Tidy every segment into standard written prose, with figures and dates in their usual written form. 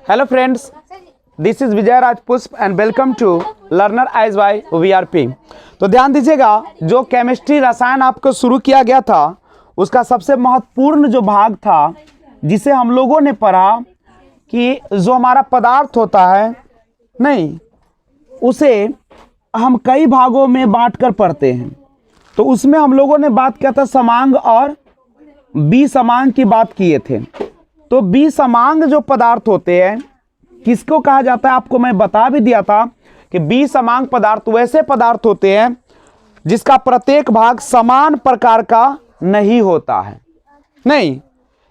Hello friends, this is Vijay Raj Pushp and welcome to Learner Eyes by VRP। तो ध्यान दीजिएगा, जो chemistry रसायन आपको शुरू किया गया था उसका सबसे महत्वपूर्ण जो भाग था जिसे हम लोगों ने पढ़ा कि जो हमारा पदार्थ होता है नहीं, उसे हम कई भागों में बांटकर पढ़ते हैं। तो उसमें हम लोगों ने बात किया था समांग और विसमांग की बात किए थे। तो विसमांग जो पदार्थ होते हैं किसको कहा जाता है, आपको मैं बता भी दिया था कि विसमांग पदार्थ वैसे पदार्थ होते हैं जिसका प्रत्येक भाग समान प्रकार का नहीं होता है। नहीं,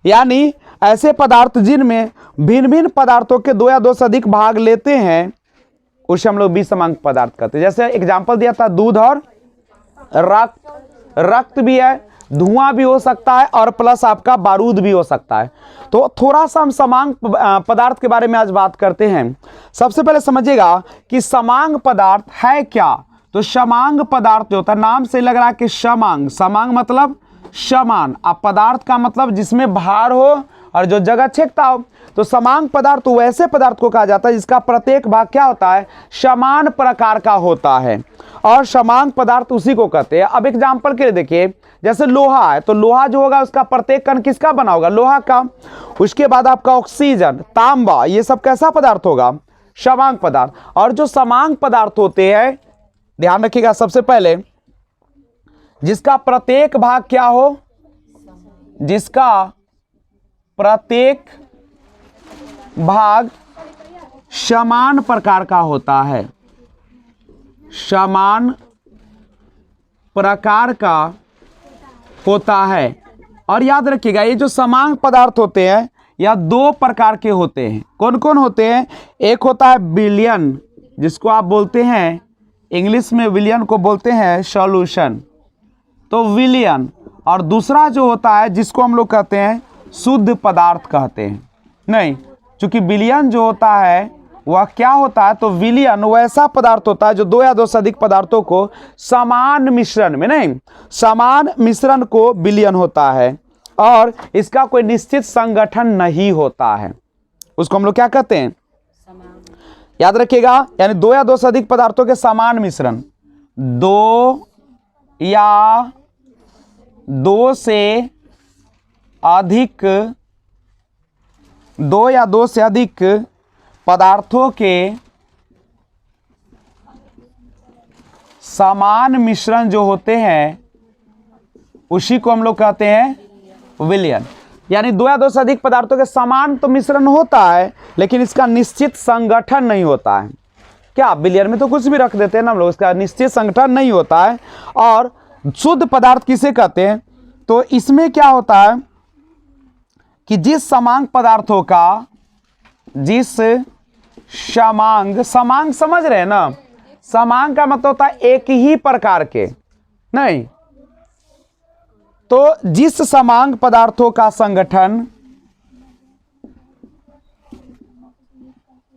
यानी ऐसे पदार्थ जिनमें भिन्न भिन्न पदार्थों के दो या दो से अधिक भाग लेते हैं उसे हम लोग विसमांग पदार्थ कहते हैं। जैसे एग्जांपल दिया था दूध और रक्त भी है, धुआं भी हो सकता है और प्लस आपका बारूद भी हो सकता है। तो थोड़ा सा हम समांग पदार्थ के बारे में आज बात करते हैं। सबसे पहले समझिएगा कि समांग पदार्थ है क्या। तो समांग पदार्थ जो होता है, नाम से लग रहा है कि समांग, समांग मतलब समान, अब पदार्थ का मतलब जिसमें भार हो और जो जगह छेकता हो। तो समांग पदार्थ तो वैसे पदार्थ को कहा जाता है जिसका प्रत्येक भाग क्या होता है, समान प्रकार का होता है, और समांग पदार्थ उसी को कहते हैं। अब एग्जांपल के लिए देखिए, जैसे लोहा है, तो लोहा जो होगा उसका प्रत्येक कण किसका बना होगा, लोहा का। उसके बाद आपका ऑक्सीजन, तांबा, ये सब कैसा पदार्थ होगा, समांग पदार्थ। और जो समांग पदार्थ होते हैं, ध्यान रखिएगा, सबसे पहले जिसका प्रत्येक भाग क्या हो, जिसका प्रत्येक भाग समान प्रकार का होता है, समान प्रकार का होता है। और याद रखिएगा, ये जो समांग पदार्थ होते हैं यह दो प्रकार के होते हैं। कौन कौन होते हैं, एक होता है विलयन, जिसको आप बोलते हैं इंग्लिश में विलयन को बोलते हैं सॉल्यूशन, तो विलयन। और दूसरा जो होता है जिसको हम लोग कहते हैं शुद्ध पदार्थ कहते हैं। नहीं, चूंकि विलयन जो होता है वह क्या होता है, तो विलयन वैसा पदार्थ होता है जो दो या दो से अधिक पदार्थों को समान मिश्रण में, नहीं समान मिश्रण को विलयन होता है, और इसका कोई निश्चित संगठन नहीं होता है। उसको हम लोग क्या कहते हैं, याद रखिएगा, यानी दो या दो से अधिक पदार्थों के समान मिश्रण, दो या दो से अधिक पदार्थों के समान मिश्रण जो होते हैं उसी को हम लोग कहते हैं विलयन। यानी दो या दो से अधिक पदार्थों के समान तो मिश्रण होता है लेकिन इसका निश्चित संगठन नहीं होता है। क्या विलयन में तो कुछ भी रख देते हैं ना हम लोग, इसका निश्चित संगठन नहीं होता है। और शुद्ध पदार्थ किसे कहते हैं, तो इसमें क्या होता है कि जिस समांग पदार्थों का, जिस समांग समझ रहे हैं ना, समांग का मतलब होता है एक ही प्रकार के, नहीं, तो जिस समांग पदार्थों का संगठन,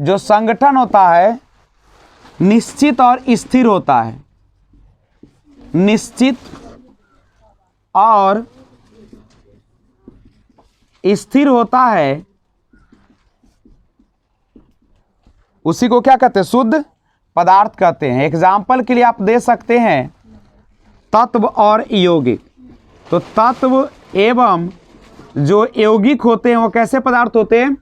जो संगठन होता है निश्चित और स्थिर होता है, निश्चित और स्थिर होता है, उसी को क्या कहते हैं, शुद्ध पदार्थ कहते हैं। एग्जाम्पल के लिए आप दे सकते हैं तत्व और यौगिक। तो तत्व एवं जो यौगिक होते हैं वो कैसे पदार्थ होते हैं,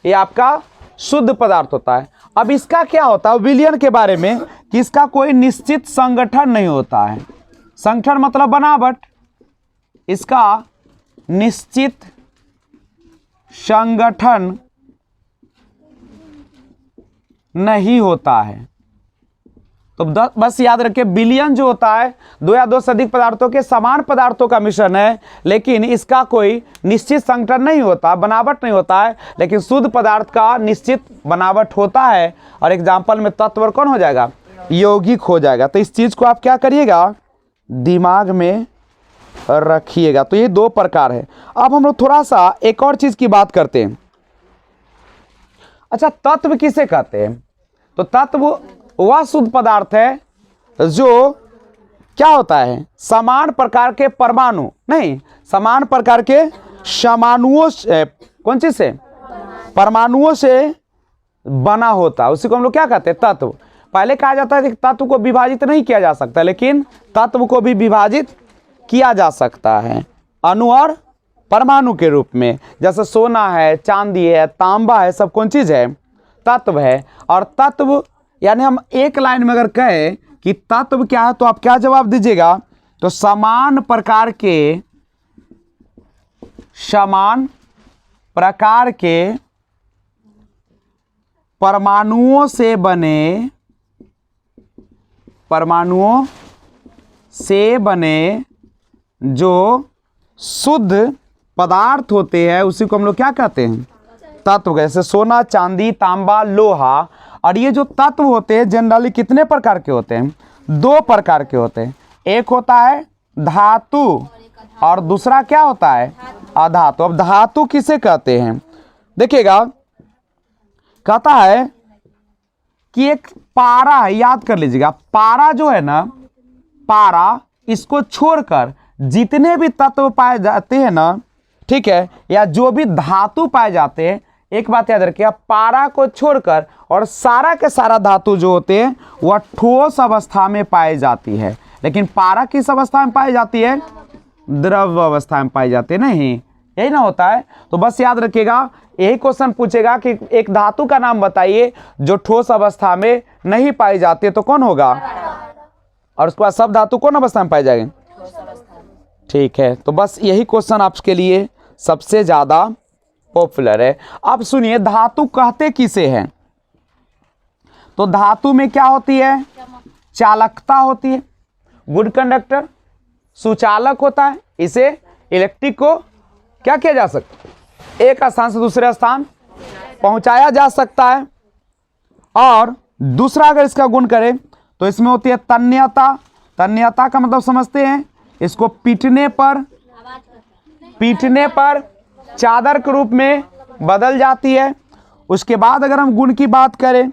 ये आपका शुद्ध पदार्थ होता है। अब इसका क्या होता है विलयन के बारे में, कि इसका कोई निश्चित संगठन नहीं होता है। संगठन मतलब बनावट, इसका निश्चित संगठन नहीं होता है। तो बस याद रखिए, विलयन जो होता है दो या दो से अधिक पदार्थों के समान पदार्थों का मिश्रण है, लेकिन इसका कोई निश्चित संगठन नहीं होता, बनावट नहीं होता है। लेकिन शुद्ध पदार्थ का निश्चित बनावट होता है। और एग्जाम्पल में तत्व कौन हो जाएगा, यौगिक हो जाएगा। तो इस चीज को आप क्या करिएगा, दिमाग में रखिएगा। तो ये दो प्रकार है। अब हम लोग थोड़ा सा एक और चीज की बात करते हैं। अच्छा, तत्व किसे कहते हैं, तो तत्व वह शुद्ध पदार्थ है जो क्या होता है, समान प्रकार के परमाणु, नहीं समान प्रकार के परमाणुओं से, कौन चीज से, परमाणुओं से बना होता है, उसी को हम लोग क्या कहते हैं? तत्व। पहले कहा जाता है कि तत्व को विभाजित नहीं किया जा सकता, लेकिन तत्व को भी विभाजित किया जा सकता है अणु और परमाणु के रूप में। जैसे सोना है, चांदी है, तांबा है, सब कौन चीज है? तत्व है। और तत्व यानी हम एक लाइन में अगर कहें कि तत्व क्या है, तो आप क्या जवाब दीजिएगा? तो समान प्रकार के परमाणुओं से बने जो शुद्ध पदार्थ होते हैं, उसी को हम लोग क्या कहते हैं? तत्व। जैसे सोना, चांदी, तांबा, लोहा। और ये जो तत्व होते हैं जनरली कितने प्रकार के होते हैं? 2 प्रकार के होते हैं। एक होता है धातु और दूसरा क्या होता है? अधातु। अब धातु किसे कहते हैं? देखिएगा, कहता है कि एक पारा है, याद कर लीजिएगा। पारा जो है ना, पारा, इसको छोड़कर जितने भी तत्व पाए जाते हैं ना, ठीक है, या जो भी धातु पाए जाते हैं, एक बात याद रखिए, पारा को छोड़कर और सारा के सारा धातु जो होते हैं वह ठोस अवस्था में पाई जाती है। लेकिन पारा किस अवस्था में पाई जाती है? द्रव अवस्था में पाई जाती है। नहीं, यही ना होता है। तो बस याद रखिएगा, यही क्वेश्चन पूछेगा कि एक धातु का नाम बताइए जो ठोस अवस्था में नहीं पाई जाती है, तो कौन होगा? और उसके बाद सब धातु कौन अवस्था में पाई जाएंगे? ठीक है, तो बस यही क्वेश्चन आपके लिए सबसे ज्यादा पॉपुलर है। अब सुनिए, धातु कहते किसे हैं? तो धातु में क्या होती है? चालकता होती है, गुड कंडक्टर, सुचालक होता है। इसे इलेक्ट्रिक को क्या किया जा सकता है? एक स्थान से दूसरे स्थान पहुंचाया जा सकता है। और दूसरा अगर इसका गुण करें तो इसमें होती है तन्यता। तन्यता का मतलब समझते हैं, इसको पीटने पर चादर के रूप में बदल जाती है। उसके बाद अगर हम गुण की बात करें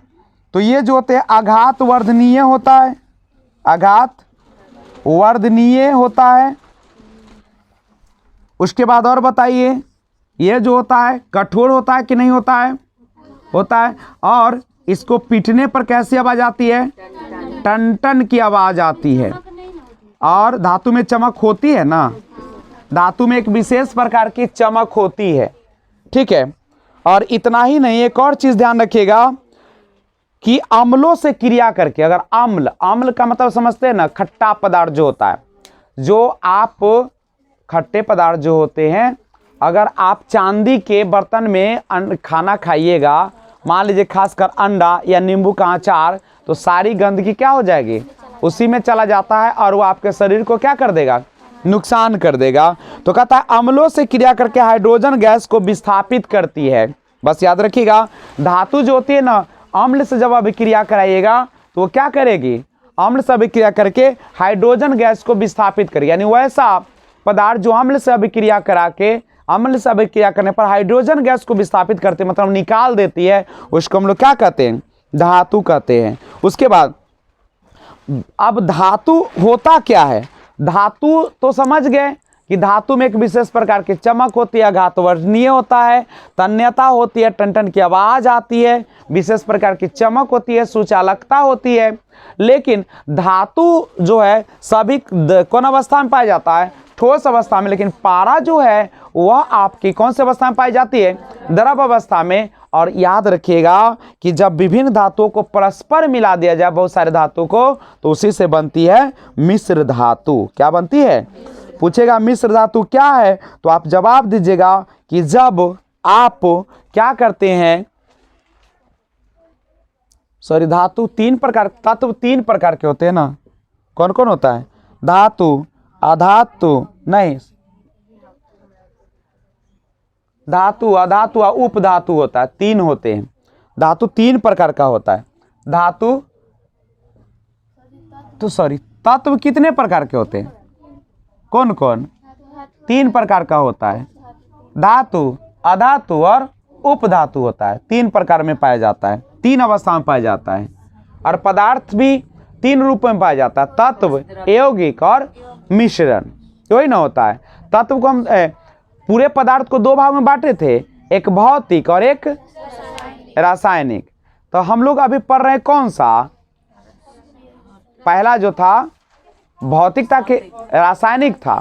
तो ये जो होते हैं आघात वर्धनीय होता है, आघात वर्धनीय होता है। उसके बाद और बताइए, ये जो होता है कठोर होता है कि नहीं होता है? होता है। और इसको पीटने पर कैसी आवाज आती है? टन टन की आवाज आती है। और धातु में चमक होती है ना, धातु में एक विशेष प्रकार की चमक होती है, ठीक है। और इतना ही नहीं, एक और चीज ध्यान रखिएगा कि अम्लों से क्रिया करके, अगर अम्ल का मतलब समझते हैं ना, खट्टा पदार्थ जो होता है, जो आप खट्टे पदार्थ जो होते हैं, अगर आप चांदी के बर्तन में खाना खाइएगा, मान लीजिए खासकर अंडा या नींबू का अचार, तो सारी गंदगी क्या हो जाएगी? उसी में चला जाता है और वो आपके शरीर को क्या कर देगा? नुकसान कर देगा। तो कहता है अम्लों से क्रिया करके हाइड्रोजन गैस को विस्थापित करती है। बस याद रखिएगा, धातु जो होती है ना, अम्ल से जब अभिक्रिया कराइएगा तो वो क्या करेगी? अम्ल से अभिक्रिया करके हाइड्रोजन गैस को विस्थापित करेगी। यानी वैसा पदार्थ जो अम्ल से अभिक्रिया करा के, अम्ल से अभिक्रिया करने पर हाइड्रोजन गैस को विस्थापित करते, मतलब निकाल देती है, उसको हम लोग क्या कहते हैं? धातु कहते हैं। उसके बाद अब धातु होता क्या है? धातु तो समझ गए कि धातु में एक विशेष प्रकार की चमक होती है, आघात वर्धनीय होता है, तन्यता होती है, टन की आवाज आती है, विशेष प्रकार की चमक होती है, सुचालकता होती है। लेकिन धातु जो है सभी कौन अवस्था में पाया जाता है? ठोस अवस्था में। लेकिन पारा जो है वह आपकी कौन सी अवस्था में पाई जाती है? द्रव अवस्था में। और याद रखिएगा कि जब विभिन्न धातुओं को परस्पर मिला दिया जाए, बहुत सारे धातु को, तो उसी से बनती है मिश्र धातु। क्या बनती है? पूछेगा मिश्र धातु क्या है, तो आप जवाब दीजिएगा कि जब आप क्या करते हैं, सॉरी, धातु तीन प्रकार, तत्व तीन प्रकार के होते हैं ना, कौन कौन होता है? धातु, अधातु, नहीं, धातु, अधातु और उपधातु होता है, तीन होते हैं। धातु तीन प्रकार का होता है। धातु तो सॉरी, तत्व कितने प्रकार के होते हैं? कौन कौन? तीन प्रकार का होता है। धातु, अधातु और उपधातु होता है, तीन प्रकार में पाया जाता है, तीन अवस्था में पाया जाता है। और पदार्थ भी तीन रूप में पाया जाता है, तत्व, यौगिक और मिश्रण। तो ही ना होता है। तत्व को हम पूरे पदार्थ को दो भाग में बांटे थे, एक भौतिक और एक रासायनिक। तो हम लोग अभी पढ़ रहे हैं कौन सा? पहला जो था भौतिक था कि रासायनिक था?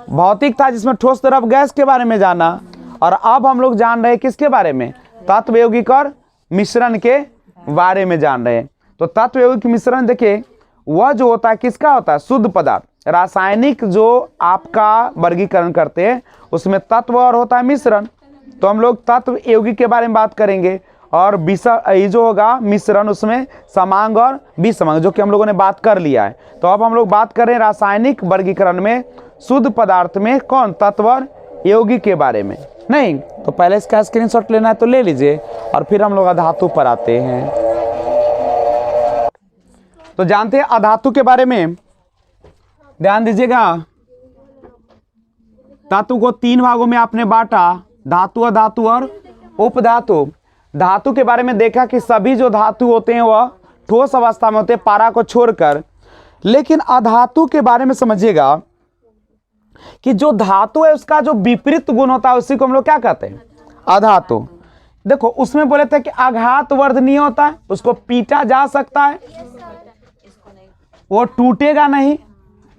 भौतिक था, जिसमें ठोस द्रव गैस के बारे में जाना। और अब हम लोग जान रहे हैं किसके बारे में? तत्व यौगिक और मिश्रण के बारे में जान रहे हैं। तो तत्व यौगिक मिश्रण देखिए, वह जो होता है किसका होता है? शुद्ध पदार्थ। रासायनिक जो आपका वर्गीकरण करते हैं उसमें तत्व और होता है मिश्रण। तो हम लोग तत्व यौगिक के बारे में बात करेंगे, और ये जो होगा मिश्रण, उसमें समांग और विसमांग, जो कि हम लोगों ने बात कर लिया है। तो अब हम लोग बात करें रासायनिक वर्गीकरण में शुद्ध पदार्थ में कौन? तत्व और यौगिक के बारे में। नहीं तो पहले इसका स्क्रीनशॉट लेना है तो ले लीजिए, और फिर हम लोग अधातु पर आते हैं। तो जानते हैं अधातु के बारे में, ध्यान दीजिएगा। धातु को 3 भागों में आपने बांटा, धातु, अधातु और उपधातु। धातु के बारे में देखा कि सभी जो धातु होते हैं वह ठोस अवस्था में होते हैं, पारा को छोड़कर। लेकिन अधातु के बारे में समझिएगा कि जो धातु है उसका जो विपरीत गुण होता है उसी को हम लोग क्या कहते हैं? अधातु। देखो उसमें बोले थे कि आघात वर्धनीय होता है, उसको पीटा जा सकता है, वो टूटेगा नहीं।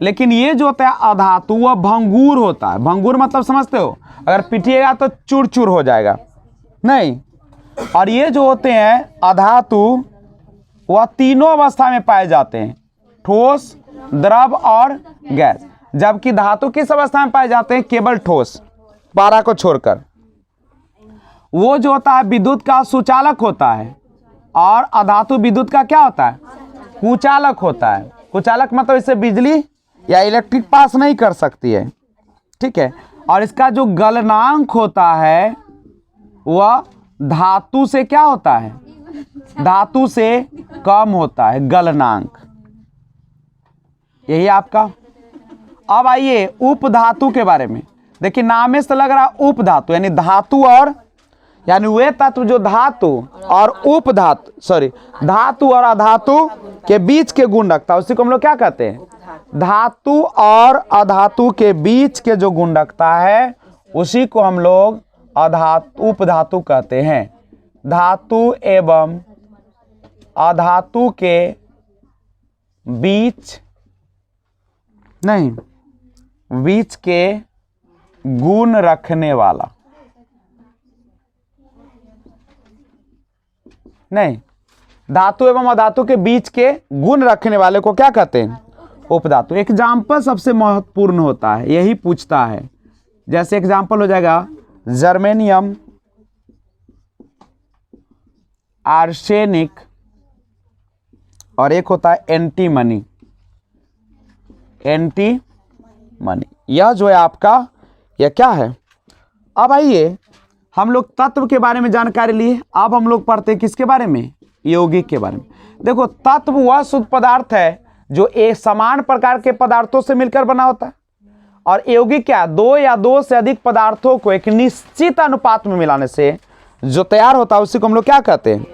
लेकिन ये जो होता है अधातु, वह भंगुर होता है। भंगुर मतलब समझते हो? अगर पीटिएगा तो चूर चूर हो जाएगा, नहीं। और ये जो होते हैं अधातु, वह तीनों अवस्था में पाए जाते हैं, ठोस, द्रव और गैस। जबकि धातु किस अवस्था में पाए जाते हैं? केवल ठोस, पारा को छोड़कर। वो जो होता है विद्युत का सुचालक होता है, और अधातु विद्युत का क्या होता है? कुचालक होता है। कुचालक मतलब इससे बिजली या इलेक्ट्रिक पास नहीं कर सकती है, ठीक है। और इसका जो गलनांक होता है वह धातु से क्या होता है? धातु से कम होता है, गलनांक। यही आपका। अब आइए उपधातु के बारे में। देखिए नाम से लग रहा है उपधातु, यानी धातु और, यानी वे तत्व जो धातु और उपधातु, सॉरी, धातु और अधातु के बीच के गुण रखता है, उसी को हम लोग क्या कहते हैं? धातु और अधातु के बीच के जो गुण रखता है उसी को हम लोग उपधातु कहते हैं। धातु एवं अधातु के बीच के गुण रखने वाला, नहीं, धातु एवं अधातु के बीच के गुण रखने वाले को क्या कहते हैं? उपधातु। एग्जाम्पल सबसे महत्वपूर्ण होता है, यही पूछता है। जैसे एग्जाम्पल हो जाएगा जर्मेनियम, आर्सेनिक, और एक होता है एंटीमनी। एंटीमनी, यह जो है आपका, यह क्या है? अब आइए हम लोग तत्व के बारे में जानकारी लिए। अब हम लोग पढ़ते हैं किसके बारे में? यौगिक के बारे में। देखो तत्व वह शुद्ध पदार्थ है जो एक समान प्रकार के पदार्थों से मिलकर बना होता है, और यौगिक क्या? 2 या 2 से अधिक पदार्थों को एक निश्चित अनुपात में मिलाने से जो तैयार होता है उसी को हम लोग क्या कहते हैं?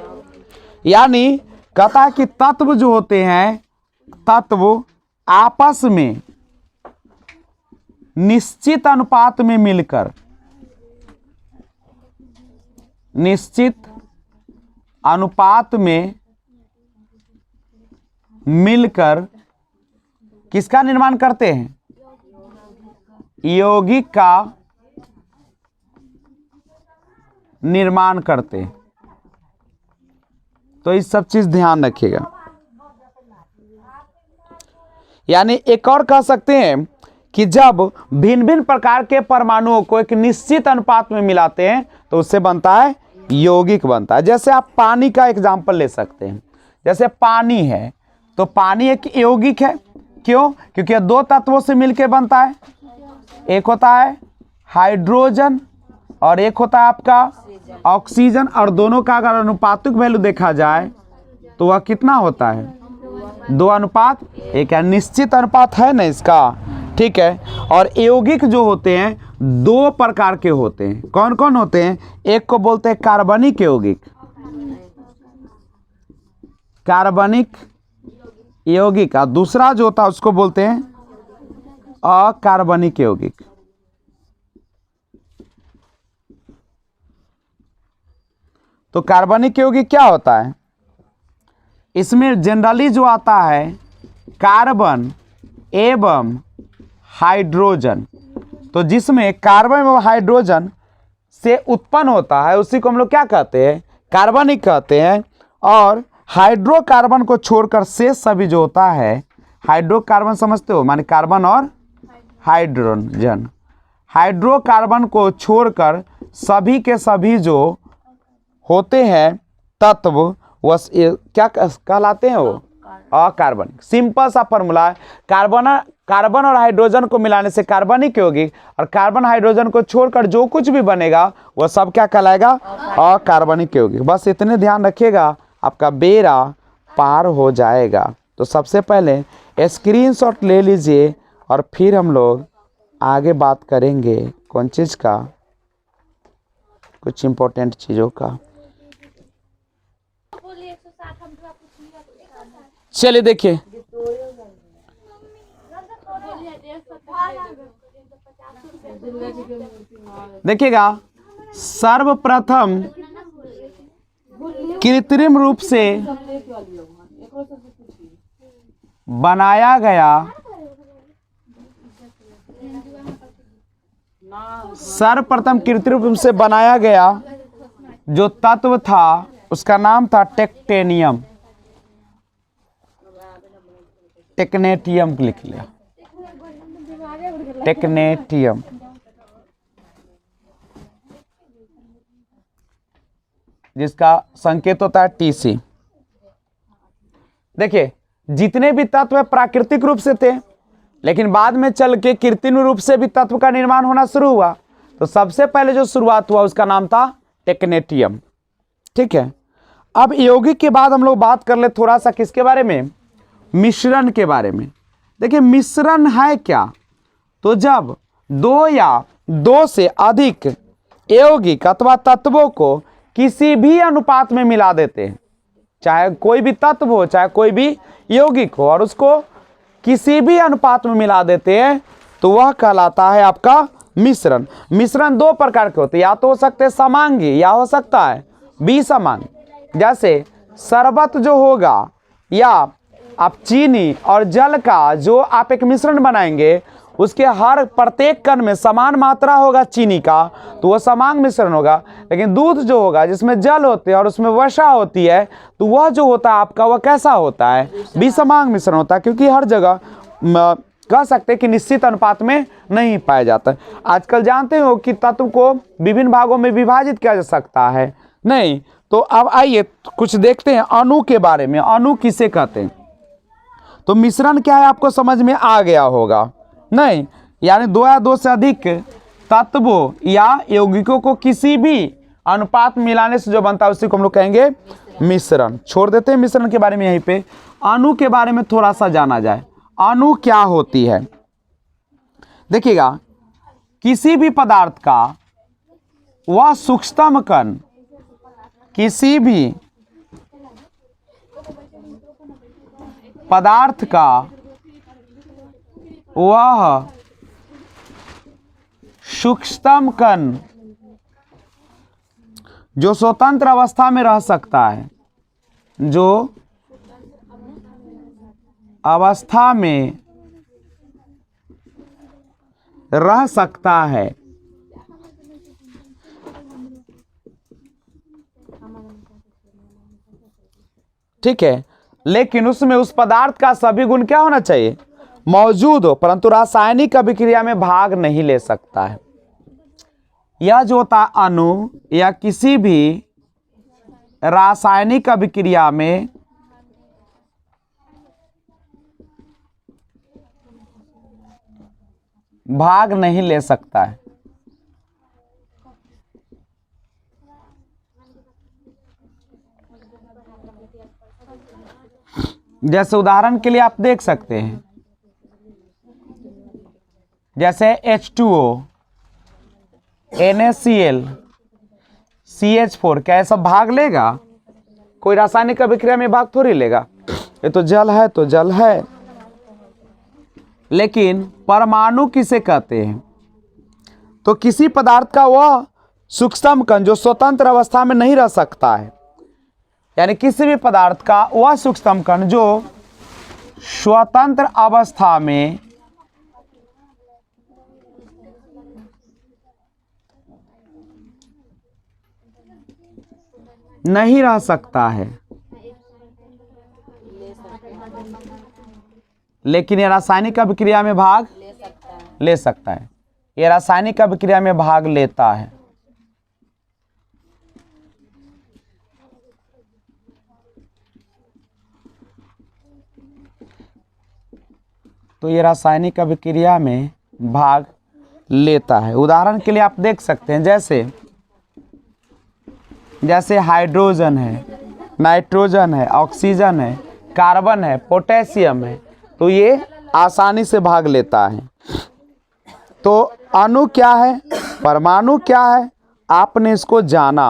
यानी कहता है कि तत्व जो होते हैं, तत्व आपस में निश्चित अनुपात में मिलकर, निश्चित अनुपात में मिलकर किसका निर्माण करते हैं? यौगिक का निर्माण करते हैं। तो इस सब चीज ध्यान रखिएगा। यानी एक और कह सकते हैं कि जब भिन्न भिन्न प्रकार के परमाणुओं को एक निश्चित अनुपात में मिलाते हैं तो उससे बनता है यौगिक बनता है। जैसे आप पानी का एग्जाम्पल ले सकते हैं। जैसे पानी है तो पानी एक यौगिक है। क्यों? क्योंकि यह 2 तत्वों से मिलकर बनता है। एक होता है हाइड्रोजन और एक होता है आपका ऑक्सीजन, और दोनों का अगर अनुपातिक वैल्यू देखा जाए तो वह कितना होता है? 2:1। निश्चित अनुपात है ना इसका, ठीक है। और यौगिक जो होते हैं 2 प्रकार के होते हैं। कौन कौन होते हैं? एक को बोलते हैं कार्बनिक यौगिक, कार्बनिक यौगिक, और दूसरा जो होता है उसको बोलते हैं अकार्बनिक यौगिक। तो कार्बनिक यौगिक क्या होता है? इसमें जनरली जो आता है कार्बन एवं हाइड्रोजन, तो जिसमें कार्बन एवं हाइड्रोजन से उत्पन्न होता है उसी को हम लोग क्या कहते हैं? कार्बनिक कहते हैं। और हाइड्रोकार्बन को छोड़कर शेष सभी जो होता है, हाइड्रोकार्बन समझते हो, माने कार्बन और हाइड्रोजन, हाइड्रोकार्बन को छोड़कर सभी के सभी जो होते हैं तत्व वह क्या कहलाते हैं? वो अकार्बनिक। सिंपल सा फॉर्मूला है, कार्बन और हाइड्रोजन को मिलाने से कार्बनिक यौगिक, और कार्बन हाइड्रोजन को छोड़कर जो कुछ भी बनेगा वह सब क्या कहलाएगा? अकार्बनिक यौगिक। बस इतने ध्यान रखिएगा, आपका बेड़ा पार हो जाएगा। तो सबसे पहले स्क्रीनशॉट ले लीजिए और फिर हम लोग आगे बात करेंगे कौन चीज़ का? कुछ इंपॉर्टेंट चीज़ों का। चलिए देखिए, देखिएगा, सर्वप्रथम कृत्रिम रूप से बनाया गया, सर्वप्रथम कृत्रिम रूप से बनाया गया जो तत्व था उसका नाम था टेक्टेनियम। टेक्नेटियम लिख लिया, टेक्नेटियम। जिसका संकेत होता है टीसी। देखिए, जितने भी तत्व प्राकृतिक रूप से थे, लेकिन बाद में चल के कृत्रिम रूप से भी तत्व का निर्माण होना शुरू हुआ। तो सबसे पहले जो शुरुआत हुआ उसका नाम था टेक्नेटियम। ठीक है, अब यौगिक के बाद हम लोग बात कर ले थोड़ा सा किसके बारे में? मिश्रण के बारे में। देखिए, मिश्रण है क्या? तो जब दो या दो से अधिक यौगिक अथवा तत्वों को किसी भी अनुपात में मिला देते हैं, चाहे कोई भी तत्व हो चाहे कोई भी यौगिक हो, और उसको किसी भी अनुपात में मिला देते हैं, तो वह कहलाता है आपका मिश्रण। मिश्रण दो प्रकार के होते हैं, या तो हो सकते हैं समांगी या हो सकता है विसमांगी। जैसे शरबत जो होगा या आप चीनी और जल का जो आप एक मिश्रण बनाएंगे, उसके हर प्रत्येक कण में समान मात्रा होगा चीनी का, तो वह समांग मिश्रण होगा। लेकिन दूध जो होगा जिसमें जल होते हैं और उसमें वर्षा होती है, तो वह जो होता है आपका वह कैसा होता है? विसमांग मिश्रण होता है, क्योंकि हर जगह कह सकते हैं कि निश्चित अनुपात में नहीं पाया जाता है। आजकल जानते हो कि तत्व को विभिन्न भागों में विभाजित किया जा सकता है नहीं। तो अब आइए कुछ देखते हैं अणु के बारे में। अणु किसे कहते हैं? तो मिश्रण क्या है आपको समझ में आ गया होगा नहीं? यानी दो या दो से अधिक तत्वों या यौगिकों को किसी भी अनुपात मिलाने से जो बनता है उसी को हम लोग कहेंगे मिश्रण। छोड़ देते हैं मिश्रण के बारे में। यहीं पे अणु के बारे में थोड़ा सा जाना जाए। अणु क्या होती है? देखिएगा, किसी भी पदार्थ का वह सूक्ष्मतम कण, किसी भी पदार्थ का वह सूक्ष्मतम कण जो स्वतंत्र अवस्था में रह सकता है, जो अवस्था में रह सकता है, ठीक है, लेकिन उसमें उस पदार्थ का सभी गुण क्या होना चाहिए? मौजूद हो, परंतु रासायनिक अभिक्रिया में भाग नहीं ले सकता है। यह जो होता है अणु या किसी भी रासायनिक अभिक्रिया में भाग नहीं ले सकता है। जैसे उदाहरण के लिए आप देख सकते हैं, जैसे H2O, NaCl, CH4, क्या ये सब भाग लेगा? कोई रासायनिक अभिक्रिया में भाग थोड़ी लेगा। ये तो जल है तो जल है। लेकिन परमाणु किसे कहते हैं? तो किसी पदार्थ का वह सूक्ष्म कण जो स्वतंत्र अवस्था में नहीं रह सकता है, यानी किसी भी पदार्थ का वह सूक्ष्म कण जो स्वतंत्र अवस्था में नहीं रह सकता है, लेकिन ये रासायनिक अभिक्रिया में भाग ले सकता है। ये रासायनिक अभिक्रिया में भाग लेता है। तो ये रासायनिक अभिक्रिया में भाग लेता है। उदाहरण के लिए आप देख सकते हैं, जैसे हाइड्रोजन है, नाइट्रोजन है, ऑक्सीजन है, कार्बन है, पोटेशियम है, तो ये आसानी से भाग लेता है। तो अणु क्या है, परमाणु क्या है, आपने इसको जाना।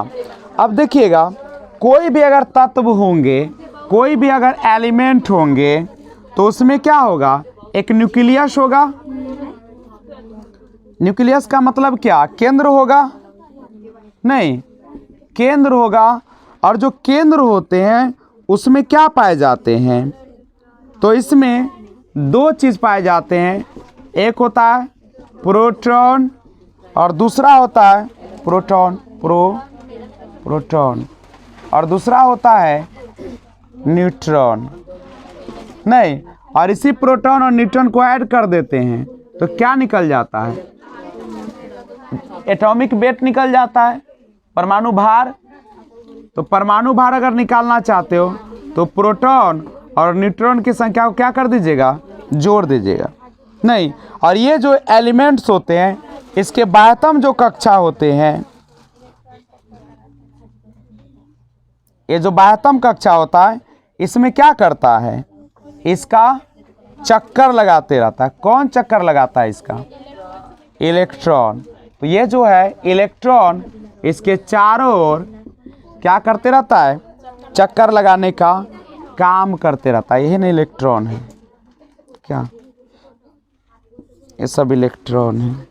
अब देखिएगा, कोई भी अगर तत्व होंगे, कोई भी अगर एलिमेंट होंगे, तो उसमें क्या होगा, एक न्यूक्लियस होगा। न्यूक्लियस का मतलब क्या, केंद्र होगा? नहीं, केंद्र होगा। और जो केंद्र होते हैं उसमें क्या पाए जाते हैं, तो इसमें दो चीज़ पाए जाते हैं। एक होता है प्रोटॉन और दूसरा होता है प्रोटॉन और दूसरा होता है न्यूट्रॉन। नहीं, और इसी प्रोटॉन और न्यूट्रॉन को ऐड कर देते हैं तो क्या निकल जाता है, एटॉमिक वेट निकल जाता है, परमाणु भार। तो परमाणु भार अगर निकालना चाहते हो तो प्रोटॉन और न्यूट्रॉन की संख्या को क्या कर दीजिएगा, जोड़ दीजिएगा। नहीं, और ये जो एलिमेंट्स होते हैं इसके बाह्यतम जो कक्षा होते हैं, ये जो बाह्यतम कक्षा होता है इसमें क्या करता है, इसका चक्कर लगाते रहता है। कौन चक्कर लगाता है इसका, इलेक्ट्रॉन। तो ये जो है इलेक्ट्रॉन इसके चारों ओर क्या करते रहता है, चक्कर लगाने का काम करते रहता है। यही ना इलेक्ट्रॉन है क्या, ये सब इलेक्ट्रॉन है।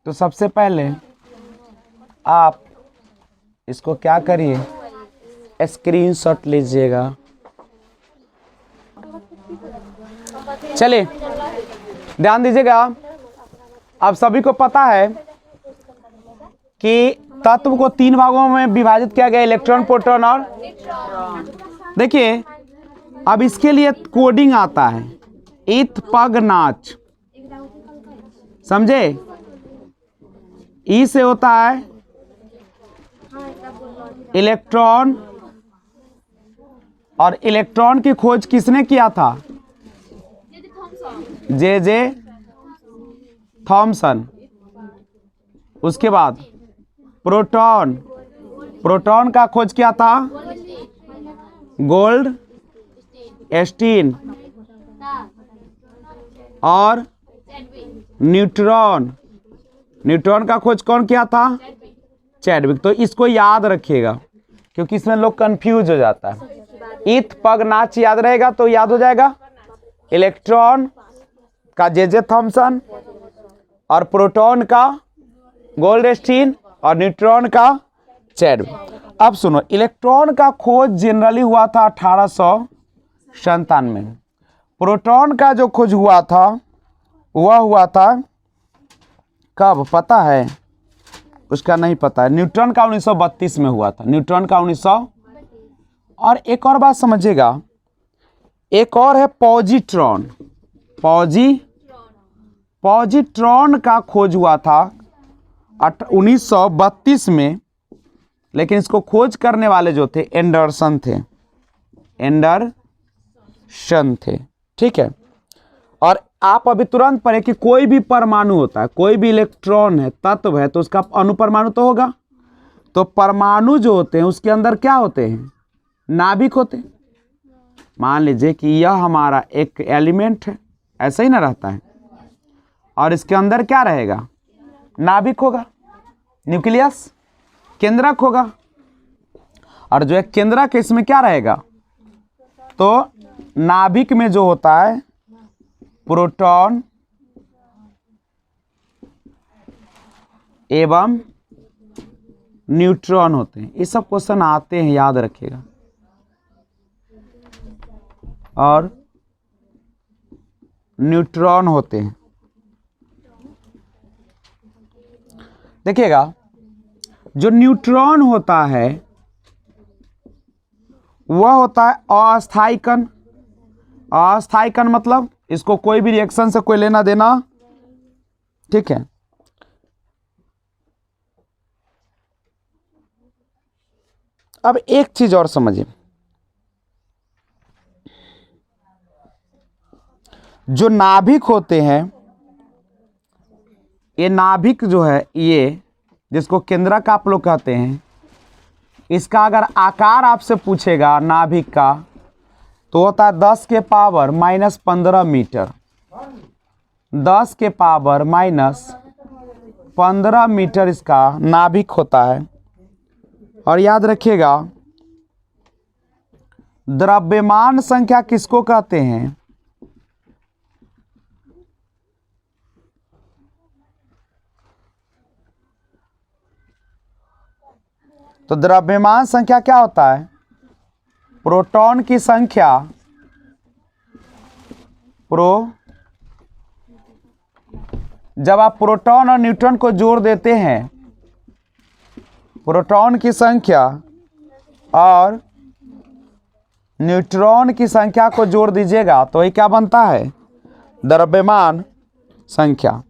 तो सबसे पहले आप इसको क्या करिए, स्क्रीनशॉट लीजिएगा। चलिए ध्यान दीजिएगा। अब सभी को पता है कि तत्व को तीन भागों में विभाजित किया गया, इलेक्ट्रॉन, प्रोटॉन और। देखिए अब इसके लिए कोडिंग आता है, इत पग नाच, समझे। ई से होता है इलेक्ट्रॉन, और इलेक्ट्रॉन की खोज किसने किया था, जे थॉमसन। उसके बाद प्रोटॉन का खोज किया था गोल्ड स्टीन, और न्यूट्रॉन का खोज कौन किया था, चैडविक। तो इसको याद रखिएगा क्योंकि इसमें लोग कंफ्यूज हो जाता है। ईथ पग नाच याद रहेगा तो याद हो जाएगा, इलेक्ट्रॉन का जे थॉमसन, और प्रोटॉन का गोल्डस्टीन, और न्यूट्रॉन का चैडविक। अब सुनो, इलेक्ट्रॉन का खोज जनरली हुआ था 1897 में। प्रोटॉन का जो खोज हुआ था वह हुआ था कब, पता है? उसका नहीं पता है। न्यूट्रॉन का 1932 में हुआ था, न्यूट्रॉन का 1900। और एक और बात समझिएगा, एक और है पॉजिट्रॉन। पॉजिट्रॉन का खोज हुआ था 1932 में, लेकिन इसको खोज करने वाले जो थे एंडरसन थे। ठीक है। और आप अभी तुरंत पढ़े कि कोई भी परमाणु होता है, कोई भी इलेक्ट्रॉन है, तत्व है, तो उसका अणुपरमाणु तो होगा। तो परमाणु जो होते हैं उसके अंदर क्या होते हैं, नाभिक होते हैं। मान लीजिए कि यह हमारा एक एलिमेंट है, ऐसा ही ना रहता है, और इसके अंदर क्या रहेगा, नाभिक होगा, न्यूक्लियस केंद्रक होगा, और जो है केंद्रक इसमें क्या रहेगा, तो नाभिक में जो होता है प्रोटॉन एवं न्यूट्रॉन होते हैं। ये सब क्वेश्चन आते हैं, याद रखिएगा। और न्यूट्रॉन होते हैं। देखिएगा, जो न्यूट्रॉन होता है वह होता है अस्थायी कण। अस्थायी कण मतलब इसको कोई भी रिएक्शन से कोई लेना देना, ठीक है। अब एक चीज और समझिए, जो नाभिक होते हैं, ये नाभिक जो है, ये जिसको केंद्रक आप लोग कहते हैं, इसका अगर आकार आपसे पूछेगा नाभिक का, तो होता है 10 के पावर -15 मीटर। 10 के पावर -15 मीटर इसका नाभिक होता है। और याद रखिएगा, द्रव्यमान संख्या किसको कहते हैं, तो द्रव्यमान संख्या क्या होता है, प्रोटॉन की संख्या जब आप प्रोटॉन और न्यूट्रॉन को जोड़ देते हैं, प्रोटॉन की संख्या और न्यूट्रॉन की संख्या को जोड़ दीजिएगा तो ये क्या बनता है, द्रव्यमान संख्या।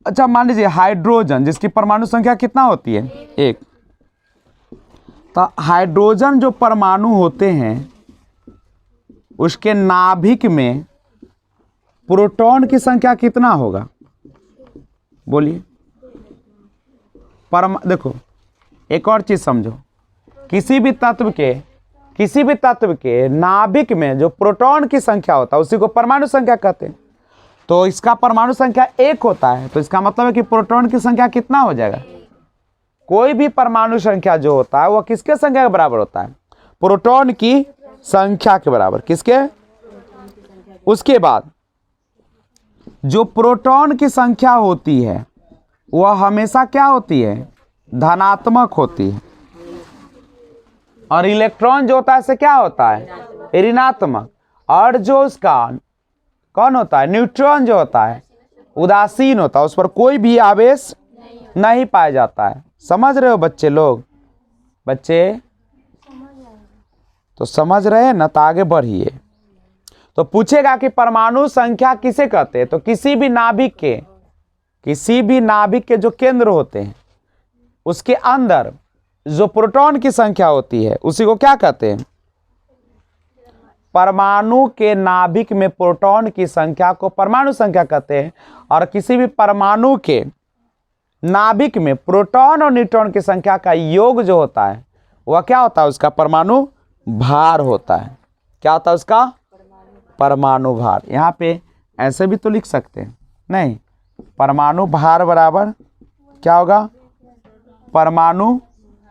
अच्छा, मान लीजिए हाइड्रोजन, जिसकी परमाणु संख्या कितना होती है, 1। तो हाइड्रोजन जो परमाणु होते हैं उसके नाभिक में प्रोटॉन की संख्या कितना होगा, बोलिए। देखो, एक और चीज समझो, किसी भी तत्व के नाभिक में जो प्रोटॉन की संख्या होता है उसी को परमाणु संख्या कहते हैं। तो इसका परमाणु संख्या 1 होता है, तो इसका मतलब है कि प्रोटॉन की संख्या कितना हो जाएगा, कोई भी परमाणु संख्या जो होता है वह किसके संख्या के बराबर होता है, प्रोटॉन की संख्या के बराबर। किसके? उसके बाद जो प्रोटॉन की संख्या होती है वह हमेशा क्या होती है, धनात्मक होती है, और इलेक्ट्रॉन जो होता है से क्या होता है, ऋणात्मक। और जो उसका कौन होता है, न्यूट्रॉन जो होता है उदासीन होता है, उस पर कोई भी आवेश नहीं पाया जाता है। समझ रहे हो बच्चे लोग? बच्चे तो समझ रहे हैं ना, तो आगे बढ़िए। तो पूछेगा कि परमाणु संख्या किसे कहते हैं, तो किसी भी नाभिक के जो केंद्र होते हैं उसके अंदर जो प्रोटॉन की संख्या होती है उसी को क्या कहते हैं, परमाणु के नाभिक में प्रोटॉन की संख्या को परमाणु संख्या कहते हैं। और किसी भी परमाणु के नाभिक में प्रोटॉन और न्यूट्रॉन की संख्या का योग जो होता है वह क्या होता है, उसका परमाणु भार होता है। क्या होता है उसका, परमाणु भार। यहाँ पे ऐसे भी तो लिख सकते हैं, नहीं, परमाणु भार बराबर क्या होगा, परमाणु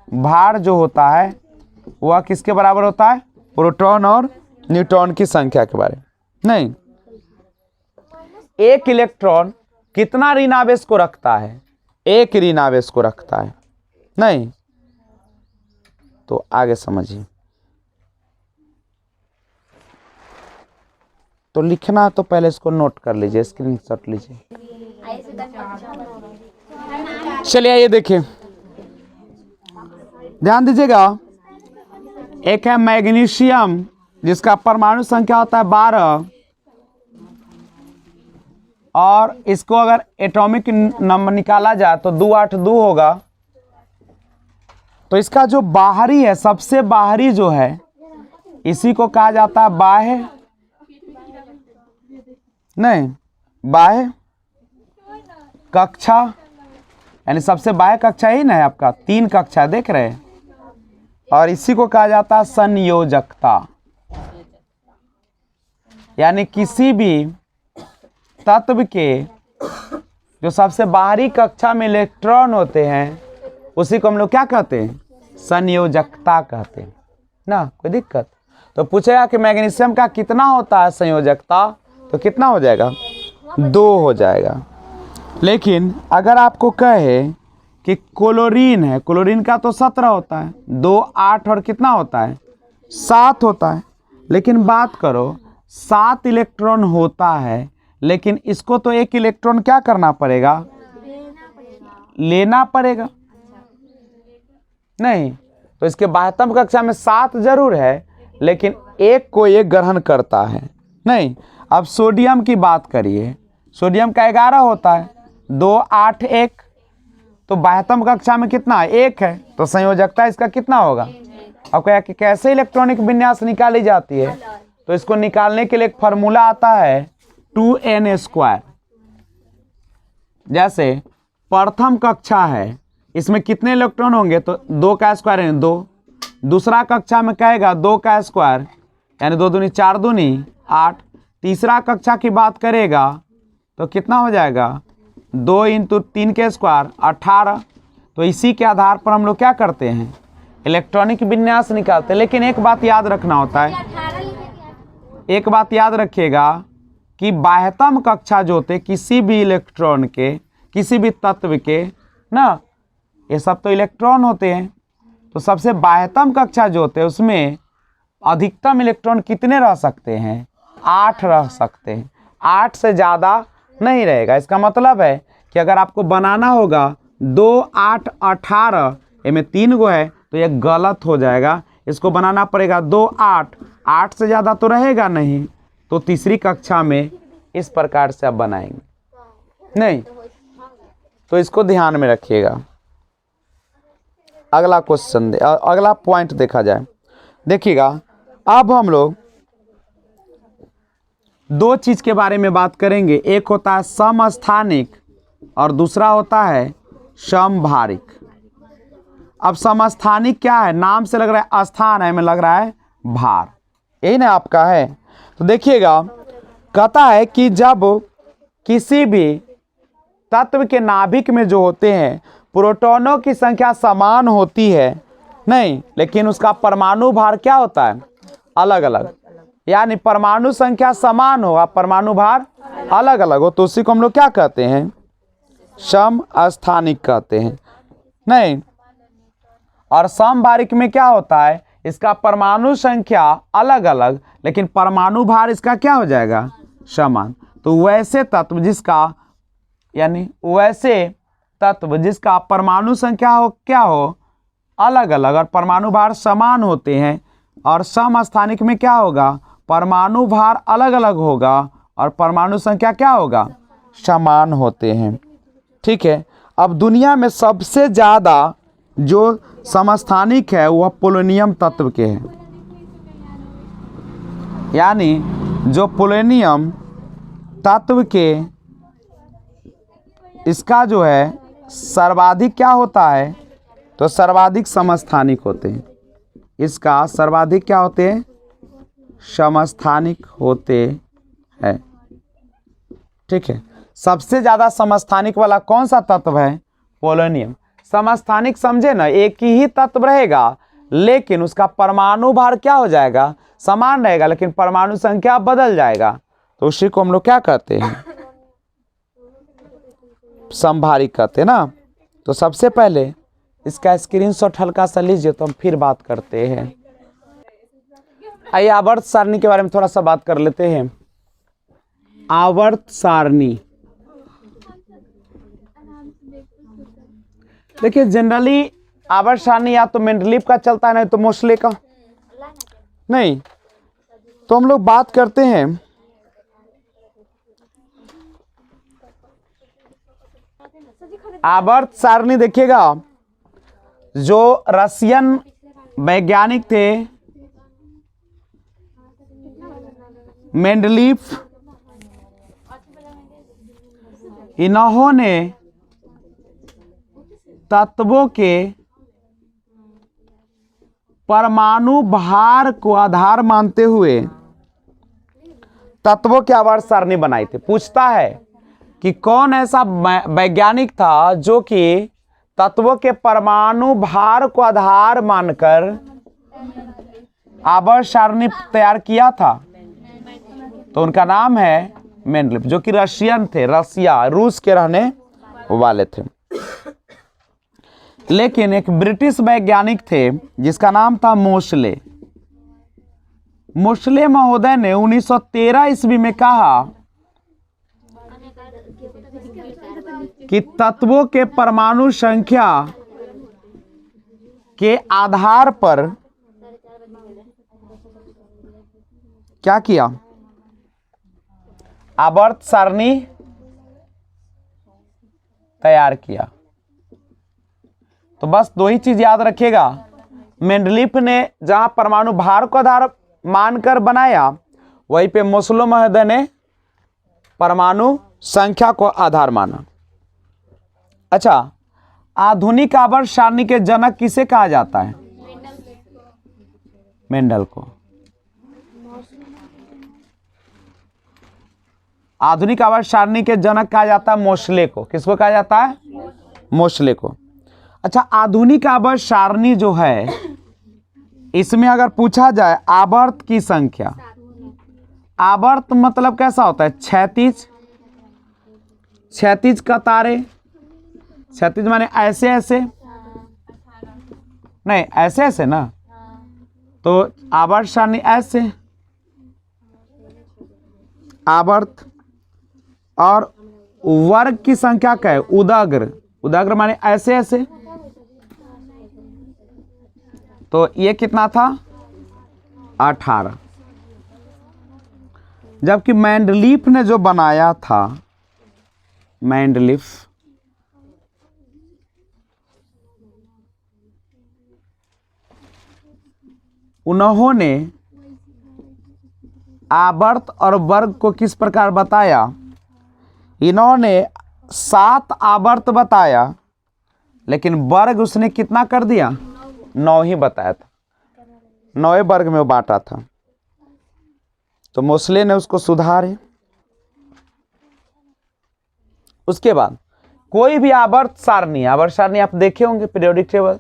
भार जो होता है वह किसके बराबर होता है, प्रोटॉन और न्यूट्रॉन की संख्या के बारे में। नहीं, एक इलेक्ट्रॉन कितना ऋण आवेश को रखता है, एक ऋण आवेश को रखता है। नहीं, तो आगे समझिए। तो लिखना तो पहले इसको नोट कर लीजिए, स्क्रीनशॉट लीजिए। चलिए आइए देखिए, ध्यान दीजिएगा। एक है मैग्नीशियम जिसका परमाणु संख्या होता है 12, और इसको अगर एटॉमिक नंबर निकाला जाए तो 282 होगा। तो इसका जो बाहरी है, सबसे बाहरी जो है, इसी को कहा जाता है बाह्य, नहीं, बाह्य कक्षा, यानी सबसे बाह्य कक्षा ही ना है आपका, 3 कक्षा देख रहे हैं, और इसी को कहा जाता है संयोजकता। यानी किसी भी तत्व के जो सबसे बाहरी कक्षा में इलेक्ट्रॉन होते हैं उसी को हम लोग क्या कहते हैं? संयोजकता कहते हैं ना। कोई दिक्कत? तो पूछेगा कि मैग्नीशियम का कितना होता है संयोजकता, तो कितना हो जाएगा? 2 हो जाएगा। लेकिन अगर आपको कहे कि क्लोरीन है, क्लोरीन का तो 17 होता है, 2 8 और कितना होता है? 7 होता है। लेकिन बात करो 7 इलेक्ट्रॉन होता है, लेकिन इसको तो 1 इलेक्ट्रॉन क्या करना पड़ेगा? लेना पड़ेगा नहीं। तो इसके बाह्यतम कक्षा में 7 जरूर है, लेकिन 1 को 1 ग्रहण करता है नहीं। अब सोडियम की बात करिए, सोडियम का 11 होता है, 2 8 1, तो बाह्यतम कक्षा में कितना? 1 है, तो संयोजकता इसका कितना होगा? अब क्या कि कैसे इलेक्ट्रॉनिक विन्यास निकाली जाती है, तो इसको निकालने के लिए एक फार्मूला आता है 2n²। जैसे प्रथम कक्षा है, इसमें कितने इलेक्ट्रॉन होंगे? तो 2 का स्क्वायर है 2। दूसरा कक्षा में कहेगा 2 का स्क्वायर यानी 2 दूनी 4 दूनी 8। तीसरा कक्षा की बात करेगा तो कितना हो जाएगा? 2 × 3 के स्क्वायर 18। तो इसी के आधार पर हम लोग क्या करते हैं? इलेक्ट्रॉनिक विन्यास निकालते हैं। लेकिन एक बात याद रखना होता है, एक बात याद रखिएगा कि बाह्यतम कक्षा जो होते किसी भी इलेक्ट्रॉन के, किसी भी तत्व के ना, ये सब तो इलेक्ट्रॉन होते हैं। तो सबसे बाह्यतम कक्षा जो होते हैं उसमें अधिकतम इलेक्ट्रॉन कितने रह सकते हैं? 8 रह सकते हैं। 8 से ज़्यादा नहीं रहेगा। इसका मतलब है कि अगर आपको बनाना होगा 2 8 18, इनमें 3 गो है, तो ये गलत हो जाएगा। इसको बनाना पड़ेगा 2 8, 8 से ज़्यादा तो रहेगा नहीं। तो तीसरी कक्षा में इस प्रकार से आप बनाएंगे नहीं। तो इसको ध्यान में रखिएगा। अगला क्वेश्चन अगला पॉइंट देखा जाए। देखिएगा, अब हम लोग 2 चीज़ के बारे में बात करेंगे। एक होता है समस्थानिक और दूसरा होता है समभारिक। अब समस्थानिक क्या है? नाम से लग रहा है स्थान है, में लग रहा है भार, यही ना आपका है। तो देखिएगा, कहता है कि जब किसी भी तत्व के नाभिक में जो होते हैं प्रोटॉनों की संख्या समान होती है नहीं, लेकिन उसका परमाणु भार क्या होता है? अलग अलग। यानी परमाणु संख्या समान हो और परमाणु भार अलग अलग हो, तो उसी को हम लोग क्या कहते हैं? समस्थानिक कहते हैं नहीं। और समभारिक में क्या होता है? इसका परमाणु संख्या अलग अलग, लेकिन परमाणु भार इसका क्या हो जाएगा? समान। तो वैसे तत्व जिसका, यानी वैसे तत्व जिसका परमाणु संख्या हो क्या हो? अलग अलग, और परमाणु भार समान होते हैं। और समस्थानिक में क्या होगा? परमाणु भार अलग अलग होगा और परमाणु संख्या क्या होगा? समान होते हैं। ठीक है। अब दुनिया में सबसे ज़्यादा जो समस्थानिक है वह पोलोनियम तत्व के हैं। यानी जो पोलोनियम तत्व के, इसका जो है सर्वाधिक क्या होता है? तो सर्वाधिक समस्थानिक होते हैं। इसका सर्वाधिक क्या होते हैं? समस्थानिक होते हैं। ठीक है। सबसे ज़्यादा समस्थानिक वाला कौन सा तत्व है? पोलोनियम। समस्थानिक समझे ना, एक ही तत्व रहेगा लेकिन उसका परमाणु भार क्या हो जाएगा? समान रहेगा, लेकिन परमाणु संख्या बदल जाएगा। तो उसी को हम लोग क्या कहते हैं? समभारिक कहते हैं ना। तो सबसे पहले इसका स्क्रीनशॉट हल्का सा लीजिए, तो हम फिर बात करते हैं। आइए आवर्त सारणी के बारे में थोड़ा सा बात कर लेते हैं। आवर्त सारणी, देखिए जनरली आवर्त सारणी या तो मेंडलीव का चलता है, नहीं तो मोस्ले का नहीं। तो हम लोग बात करते हैं आवर्त सारणी। देखिएगा, जो रशियन वैज्ञानिक थे मेंडलीव, इन्होंने तत्वों के परमाणु भार को आधार मानते हुए तत्वों की आवर्त सारणी बनाई थी। पूछता है कि कौन ऐसा वैज्ञानिक था जो कि तत्वों के परमाणु भार को आधार मानकर आवर्त सारणी तैयार किया था। तो उनका नाम है मेंडलीफ, जो कि रशियन थे, रूस के रहने वाले थे। लेकिन एक ब्रिटिश वैज्ञानिक थे जिसका नाम था मोशले। मोशले महोदय ने 1913 ईस्वी में कहा कि तत्वों के परमाणु संख्या के आधार पर क्या किया, आवर्त सारणी तैयार किया। तो बस दो ही चीज याद रखिएगा, मेंडलीफ ने जहां परमाणु भार को आधार मानकर बनाया, वहीं पे मोसलो महोदय ने परमाणु संख्या को आधार माना। अच्छा, आधुनिक आवर्त सारणी के जनक किसे कहा जाता है? मेंडल को। आधुनिक आवर्त सारणी के जनक कहा जाता है मोशले को। किसको कहा जाता है? मोशले को। अच्छा, आधुनिक आवर्त सारणी जो है, इसमें अगर पूछा जाए आवर्त की संख्या, आवर्त मतलब कैसा होता है? क्षैतिज कतारें। क्षैतिज माने ऐसे ऐसे, नहीं ऐसे ऐसे ना, तो आवर्त सारणी ऐसे आवर्त। और वर्ग की संख्या क्या है? उदाग्र। उदाग्र माने ऐसे ऐसे। तो ये कितना था? 18। जबकि मेंडलीफ ने जो बनाया था, मेंडलीफ, उन्होंने आवर्त और वर्ग को किस प्रकार बताया? इन्होंने 7 आवर्त बताया, लेकिन वर्ग उसने कितना कर दिया? 9 ही बताया था। 9 वर्ग में वो बांटा था। तो मोशले ने उसको सुधारे। उसके बाद कोई भी आवर्त सारणी आप देखे होंगे पीरियोडिक टेबल,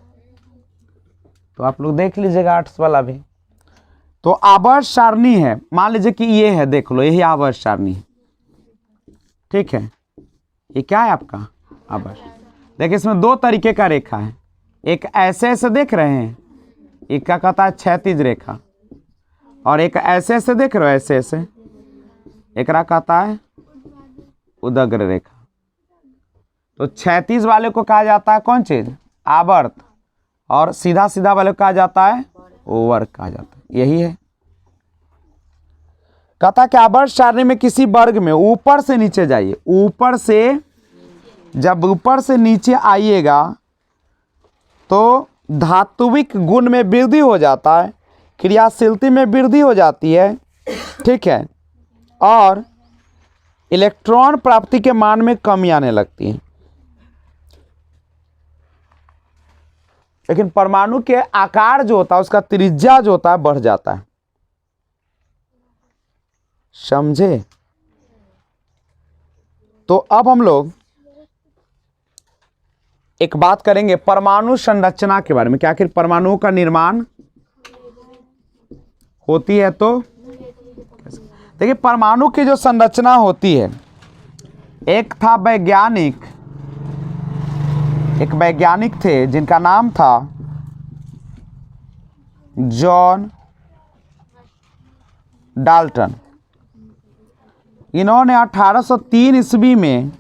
तो आप लोग देख लीजिएगा आर्ट्स वाला भी। तो आवर्त सारणी है, मान लीजिए कि ये है, देख लो यही आवर्त सारणी है, ठीक है। ये क्या है आपका? आवर्त। देखिए इसमें 2 तरीके का रेखा है। एक ऐसे ऐसे देख रहे हैं, एक क्या कहता है? क्षैतिज रेखा। और एक ऐसे ऐसे देख रहे हो, ऐसे ऐसे, एक कहता है उदग्र रेखा। तो क्षैतिज वाले को कहा जाता है कौन चीज? आवर्त। और सीधा सीधा वाले को कहा जाता है वर्ग कहा जाता है। यही है। कहता कि आवर्त सारणी में किसी वर्ग में ऊपर से नीचे जाइए। ऊपर से, जब ऊपर से नीचे आइएगा तो धात्विक गुण में वृद्धि हो जाता है, क्रियाशीलता में वृद्धि हो जाती है, ठीक है, और इलेक्ट्रॉन प्राप्ति के मान में कमी आने लगती है। लेकिन परमाणु के आकार जो होता है, उसका त्रिज्या जो होता है, बढ़ जाता है। समझे? तो अब हम लोग एक बात करेंगे परमाणु संरचना के बारे में, कि आखिर परमाणुओं का निर्माण होती है। तो देखिए परमाणु की जो संरचना होती है, एक वैज्ञानिक थे जिनका नाम था जॉन डाल्टन। इन्होंने 1803 ईस्वी में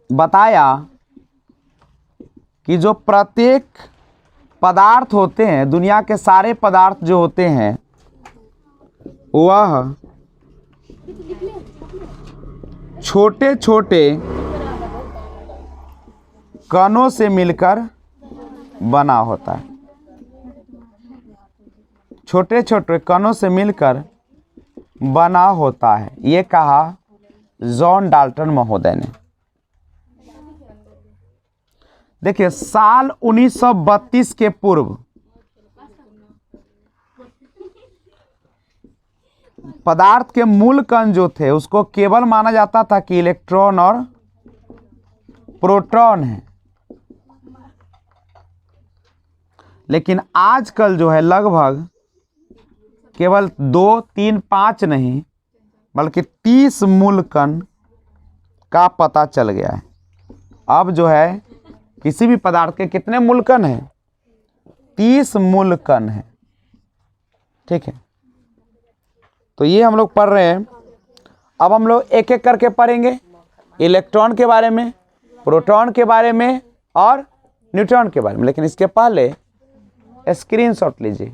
बताया कि जो प्रत्येक पदार्थ होते हैं, दुनिया के सारे पदार्थ जो होते हैं, वह छोटे छोटे कणों से मिलकर बना होता है। छोटे छोटे कणों से मिलकर बना होता है, ये कहा जॉन डाल्टन महोदय ने। देखिए साल 1932 के पूर्व पदार्थ के मूल कण जो थे उसको केवल माना जाता था कि इलेक्ट्रॉन और प्रोटॉन है, लेकिन आजकल जो है लगभग केवल 2, 3, 5 नहीं बल्कि 30 मूल कण का पता चल गया है। अब जो है किसी भी पदार्थ के कितने मूल कण हैं? 30 मूल कण हैं। ठीक है, तो ये हम लोग पढ़ रहे हैं। अब हम लोग एक एक करके पढ़ेंगे, इलेक्ट्रॉन के बारे में, प्रोटॉन के बारे में और न्यूट्रॉन के बारे में। लेकिन इसके पहले स्क्रीनशॉट लीजिए।